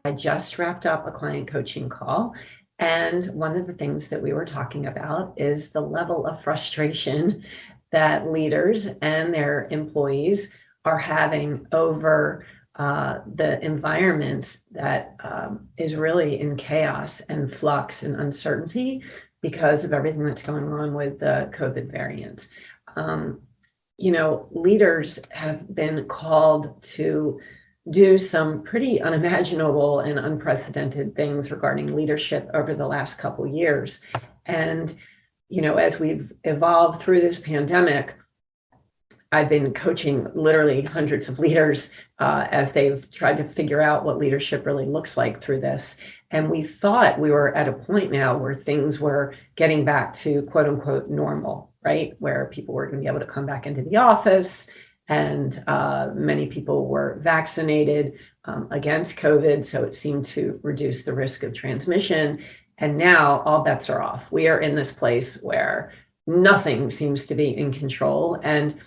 I just wrapped up a client coaching call, and one of the things that we were talking about is the level of frustration that leaders and their employees are having over the environment that is really in chaos and flux and uncertainty because of everything that's going on with the COVID variant. Leaders have been called to do some pretty unimaginable and unprecedented things regarding leadership over the last couple of years. And, as we've evolved through this pandemic, I've been coaching literally hundreds of leaders as they've tried to figure out what leadership really looks like through this. And we thought we were at a point now where things were getting back to quote unquote normal, right? Where people were going to be able to come back into the office, and many people were vaccinated against COVID, so it seemed to reduce the risk of transmission. And now all bets are off. We are in this place where nothing seems to be in control. And,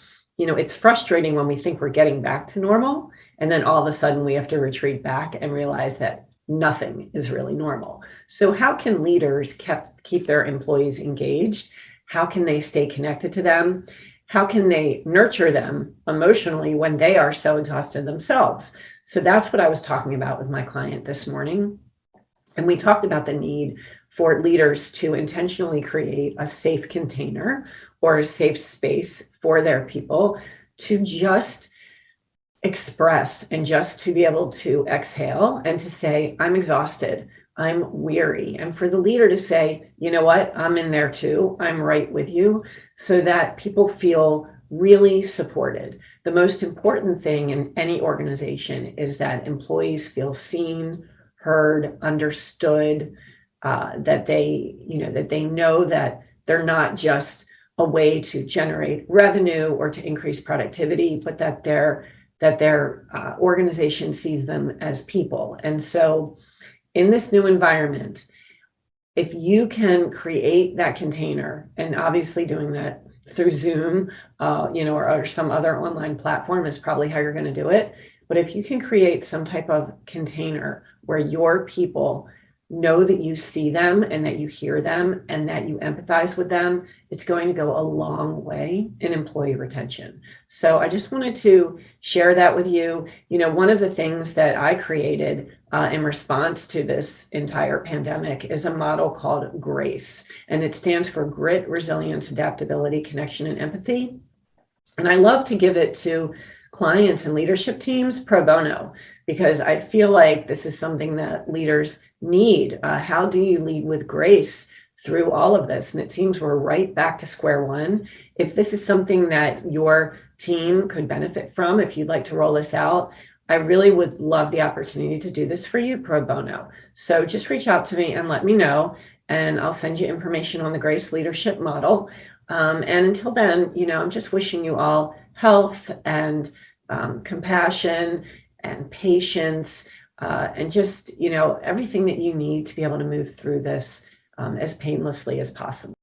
it's frustrating when we think we're getting back to normal, and then all of a sudden we have to retreat back and realize that nothing is really normal. So how can leaders keep their employees engaged? How can they stay connected to them? How can they nurture them emotionally when they are so exhausted themselves? So that's what I was talking about with my client this morning. And we talked about the need for leaders to intentionally create a safe container or a safe space for their people to just express and just to be able to exhale and to say, I'm exhausted, I'm weary. And for the leader to say, you know what, I'm in there too, I'm right with you, so that people feel really supported. The most important thing in any organization is that employees feel seen, heard, understood, that they know that they're not just a way to generate revenue or to increase productivity, but that their organization sees them as people. And so in this new environment, if you can create that container, and obviously doing that through Zoom, or some other online platform is probably how you're going to do it. But if you can create some type of container where your people know that you see them and that you hear them and that you empathize with them, it's going to go a long way in employee retention. So I just wanted to share that with you. One of the things that I created in response to this entire pandemic is a model called GRACE, and it stands for Grit, Resilience, Adaptability, Connection, and Empathy. And I love to give it to clients and leadership teams pro bono, because I feel like this is something that leaders need. How do you lead with grace through all of this? And it seems we're right back to square one. If this is something that your team could benefit from, if you'd like to roll this out, I really would love the opportunity to do this for you pro bono. So just reach out to me and let me know, and I'll send you information on the Grace Leadership Model. And until then, I'm just wishing you all health and compassion and patience, and just, everything that you need to be able to move through this as painlessly as possible.